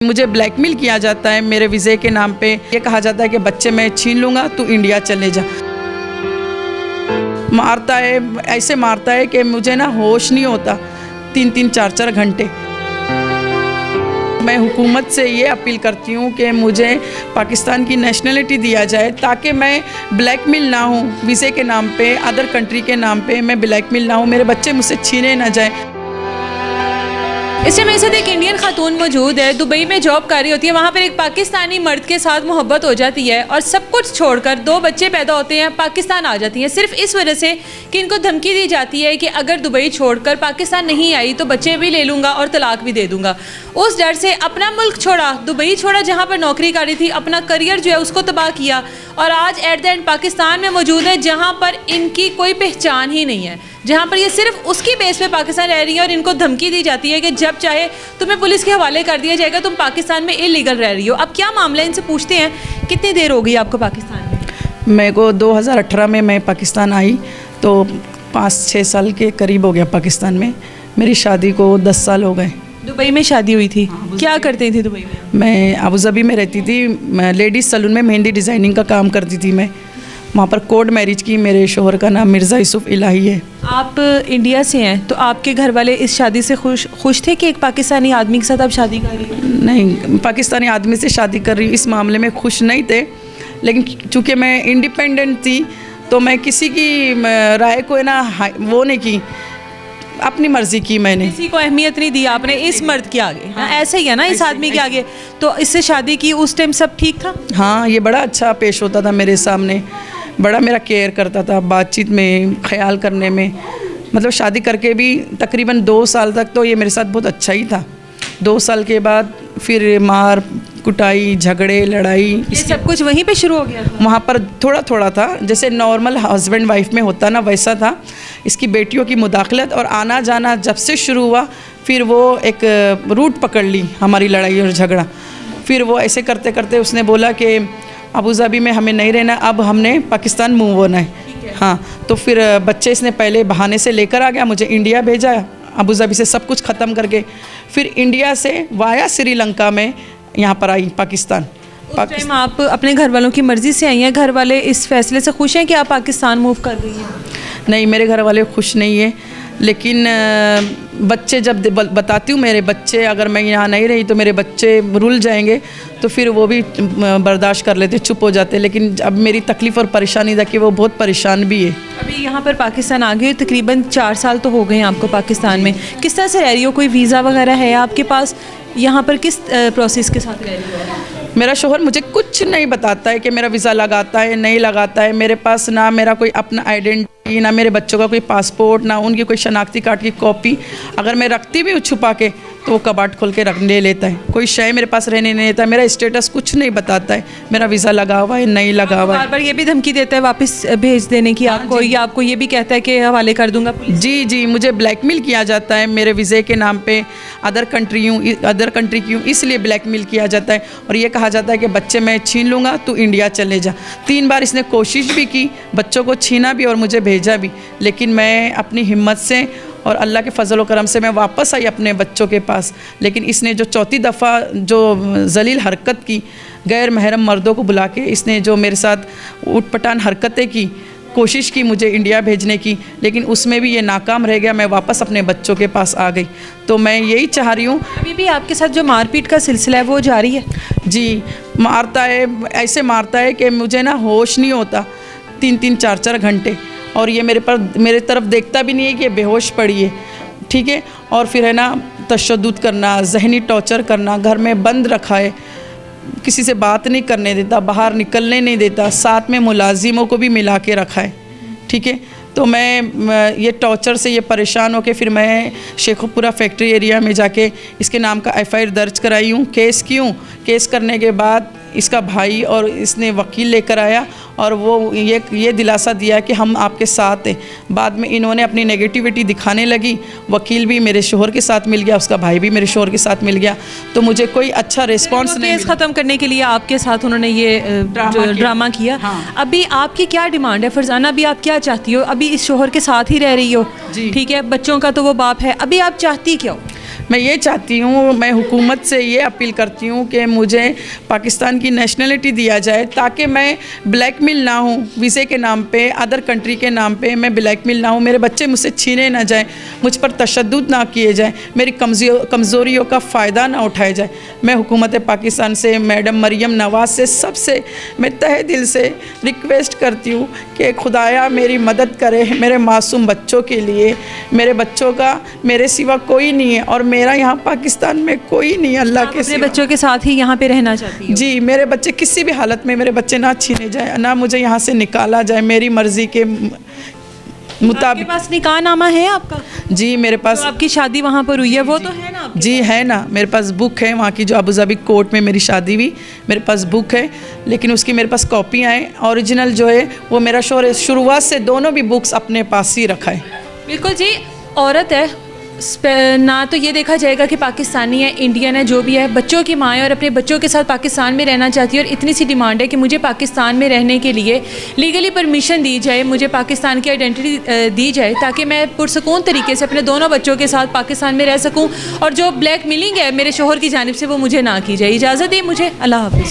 मुझे ब्लैकमेल किया जाता है मेरे वीज़े के नाम पे। ये कहा जाता है कि बच्चे मैं छीन लूँगा, तू इंडिया चले जा। मारता है, ऐसे मारता है कि मुझे ना होश नहीं होता 3-3 4-4 घंटे। मैं हुकूमत से ये अपील करती हूँ कि मुझे पाकिस्तान की नेशनलिटी दिया जाए ताकि मैं ब्लैकमेल ना हूँ वीज़े के नाम पे, अदर कंट्री के नाम पे मैं ब्लैकमेल ना हूँ, मेरे बच्चे मुझसे छीने ना जाए। इससे मेरे साथ एक इंडियन खातून मौजूद है, दुबई में जॉब कर रही होती है। वहाँ पर एक पाकिस्तानी मर्द के साथ मोहब्बत हो जाती है और सब कुछ छोड़कर 2 बच्चे पैदा होते हैं, पाकिस्तान आ जाती हैं सिर्फ इस वजह से कि इनको धमकी दी जाती है कि अगर दुबई छोड़कर पाकिस्तान नहीं आई तो बच्चे भी ले लूँगा और तलाक भी दे दूँगा। उस डर से अपना मुल्क छोड़ा, दुबई छोड़ा जहाँ पर नौकरी कर रही थी, अपना करियर जो है उसको तबाह किया और आज एट द एंड पाकिस्तान में मौजूद है जहाँ पर इनकी कोई पहचान ही नहीं है, जहाँ पर ये सिर्फ उसकी बेस पे पाकिस्तान रह रही है और इनको धमकी दी जाती है कि जब चाहे तुम्हें पुलिस के हवाले कर दिया जाएगा, तुम पाकिस्तान में इलीगल रह रही हो। अब क्या मामला है, इनसे पूछते हैं। कितनी देर हो गई आपको पाकिस्तान में? मेरे को 2018 में मैं पाकिस्तान आई तो 5-6 साल के करीब हो गया पाकिस्तान में। मेरी शादी को 10 साल हो गए। दुबई में शादी हुई थी? क्या करते थे दुबई में? मैं अबू धाबी में रहती थी, मैं लेडीज़ सैलून में मेहंदी डिज़ाइनिंग का काम करती थी। मैं वहाँ पर कोर्ट मैरिज की। मेरे शोहर का नाम मिर्ज़ा यूसुफ इलाही है। आप इंडिया से हैं तो आपके घर वाले इस शादी से खुश थे कि एक पाकिस्तानी आदमी के साथ आप शादी कर रही हैं? नहीं, पाकिस्तानी आदमी से शादी कर रही हूँ इस मामले में खुश नहीं थे, लेकिन चूँकि मैं इंडिपेंडेंट थी तो मैं किसी की राय को ना वो नहीं की, अपनी मर्ज़ी की। मैंने किसी को अहमियत नहीं दी आपने इस मर्द के आगे। हाँ, ऐसे ही है ना, इस आदमी के आगे। तो इससे शादी की, उस टाइम सब ठीक था? हाँ, ये बड़ा अच्छा पेश होता था मेरे सामने, बड़ा मेरा केयर करता था, बातचीत में, ख्याल करने में। मतलब शादी करके भी तकरीबन 2 साल तक तो ये मेरे साथ बहुत अच्छा ही था। 2 साल के बाद फिर मार कुटाई, झगड़े, लड़ाई, ये सब कुछ वहीं पे शुरू हो गया था? वहाँ पर थोड़ा थोड़ा था, जैसे नॉर्मल हस्बैंड वाइफ में होता ना वैसा था। इसकी बेटियों की मुदाखलत और आना जाना जब से शुरू हुआ, फिर वो एक रूट पकड़ ली हमारी लड़ाई और झगड़ा। फिर वो ऐसे करते करते उसने बोला कि अबू धाबी में हमें नहीं रहना, अब हमने पाकिस्तान मूव होना है। हाँ, तो फिर बच्चे इसने पहले बहाने से लेकर आ गया, मुझे इंडिया भेजा अबू धाबी से सब कुछ ख़त्म करके। फिर इंडिया से वाया श्रीलंका में यहाँ पर आई पाकिस्तान। उस टाइम आप अपने घर वालों की मर्ज़ी से आई हैं? घर वाले इस फैसले से खुश हैं कि आप पाकिस्तान मूव कर रही हैं? नहीं, मेरे घर वाले खुश नहीं है, लेकिन बच्चे जब बताती हूँ, मेरे बच्चे अगर मैं यहाँ नहीं रही तो मेरे बच्चे रुल जाएंगे, तो फिर वो भी बर्दाश्त कर लेते, चुप हो जाते। लेकिन अब मेरी तकलीफ़ और परेशानी था कि वो बहुत परेशान भी है। अभी यहाँ पर पाकिस्तान आ गए, तकरीबन 4 साल तो हो गए हैं आपको पाकिस्तान में। किस तरह से रह रही हो? कोई वीज़ा वगैरह है आपके पास? यहाँ पर किस प्रोसेस के साथ रह रही हो? मेरा शोहर मुझे कुछ नहीं बताता है कि मेरा वीज़ा लगाता है नहीं लगाता है। मेरे पास ना मेरा कोई अपना आइडेंटिटी, ना मेरे बच्चों का कोई पासपोर्ट, ना उनकी कोई शनाख्ती कार्ड की कॉपी। अगर मैं रखती भी हूँ छुपा के तो वो कबाट खोल के रख ले लेता है। कोई शय मेरे पास रहने नहीं देता। मेरा स्टेटस कुछ नहीं बताता है, मेरा वीज़ा लगा हुआ है नहीं लगा हुआ है। बार बार ये भी धमकी देता है वापस भेज देने की आपको, या आपको ये भी कहता है कि हवाले कर दूंगा पुलिस? जी, मुझे ब्लैकमेल किया जाता है मेरे वीज़े के नाम पे। अदर कंट्री की हूँ इसलिए ब्लैकमेल किया जाता है और ये कहा जाता है कि बच्चे मैं छीन लूँगा, तू इंडिया चले जा। 3 बार इसने कोशिश भी की, बच्चों को छीना भी और मुझे भेजा भी, लेकिन मैं अपनी हिम्मत से और अल्लाह के फजल व करम से मैं वापस आई अपने बच्चों के पास। लेकिन इसने जो 4थी दफ़ा जो जलील हरकत की, गैर महरम मर्दों को बुला के इसने जो मेरे साथ उटपटांग हरकतें की, कोशिश की मुझे इंडिया भेजने की, लेकिन उसमें भी ये नाकाम रह गया। मैं वापस अपने बच्चों के पास आ गई। तो मैं यही चाह रही हूँ। अभी भी आपके साथ जो मारपीट का सिलसिला है वो जारी है? जी, मारता है, ऐसे मारता है कि मुझे ना होश नहीं होता 3-3 4-4 घंटे। और ये मेरे तरफ देखता भी नहीं है कि ये बेहोश पड़ी है, ठीक है। और फिर है ना तशद्दुद करना, जहनी टॉर्चर करना, घर में बंद रखा है, किसी से बात नहीं करने देता, बाहर निकलने नहीं देता, साथ में मुलाजिमों को भी मिला के रखा है, ठीक है। तो मैं ये टॉर्चर से ये परेशान होकर फिर मैं शेखुपुरा फैक्ट्री एरिया में जाके इसके नाम का FIR दर्ज कराई हूँ, केस की हूँ। केस करने के बाद इसका भाई और इसने वकील लेकर आया और वो ये दिलासा दिया कि हम आपके साथ हैं। बाद में इन्होंने अपनी नेगेटिविटी दिखाने लगी। वकील भी मेरे शोहर के साथ मिल गया, उसका भाई भी मेरे शोहर के साथ मिल गया। तो मुझे कोई अच्छा रिस्पॉन्स नहीं केस ख़त्म करने के लिए आपके साथ उन्होंने ये ड्रामा किया। हाँ। अभी आपकी क्या डिमांड है फरजाना? अभी आप क्या चाहती हो? अभी इस शोहर के साथ ही रह रही हो, ठीक है, बच्चों का तो वो बाप है, अभी आप चाहती क्या हो? मैं ये चाहती हूँ, मैं हुकूमत से ये अपील करती हूँ कि मुझे पाकिस्तान की नेशनलिटी दिया जाए, ताकि मैं ब्लैकमेल ना हूँ वीज़े के नाम पे, अदर कंट्री के नाम पे मैं ब्लैकमेल ना हूँ, मेरे बच्चे मुझसे छीने ना जाए, मुझ पर तशद्दुद ना किए जाए, मेरी कमज़ोरियों का फ़ायदा ना उठाया जाए। मैं हुकूमत पाकिस्तान से, मैडम मरियम नवाज़ से, सबसे मैं तहे दिल से रिक्वेस्ट करती हूँ कि खुदाया मेरी मदद करे मेरे मासूम बच्चों के लिए। मेरे बच्चों का मेरे सिवा कोई नहीं है और मेरा यहाँ पाकिस्तान में कोई नहीं है अल्लाह के अपने सिवा। बच्चों के साथ ही यहाँ पे रहना चाहती हूँ। जी, मेरे बच्चे किसी भी हालत में मेरे बच्चे ना छीने जाए, ना मुझे यहाँ से निकाला जाए, मेरी मर्ज़ी के आपके मुताबिक। पास निकाहनामा है आपका? जी मेरे पास, तो आपकी शादी वहाँ पर हुई है वो तो है ना आपके जी है ना, मेरे पास बुक है वहाँ की, जो अबू धाबी कोर्ट में मेरी शादी हुई, मेरे पास बुक है, लेकिन उसकी मेरे पास कॉपियाँ हैं। ओरिजिनल जो है वो मेरा शोहर शुरुआत से दोनों भी बुक्स अपने पास ही रखा है। बिल्कुल जी, औरत है ना तो ये देखा जाएगा कि पाकिस्तानी है, इंडियन है, जो भी है, बच्चों की माँ है और अपने बच्चों के साथ पाकिस्तान में रहना चाहती है। और इतनी सी डिमांड है कि मुझे पाकिस्तान में रहने के लिए लीगली परमिशन दी जाए, मुझे पाकिस्तान की आइडेंटिटी दी जाए, ताकि मैं पुरसकून तरीके से अपने दोनों बच्चों के साथ पाकिस्तान में रह सकूँ। और जो ब्लैकमेलिंग है मेरे शोहर की जानिब से वो मुझे ना की जाए। इजाज़त दी मुझे, अल्लाह हाफ़िज़।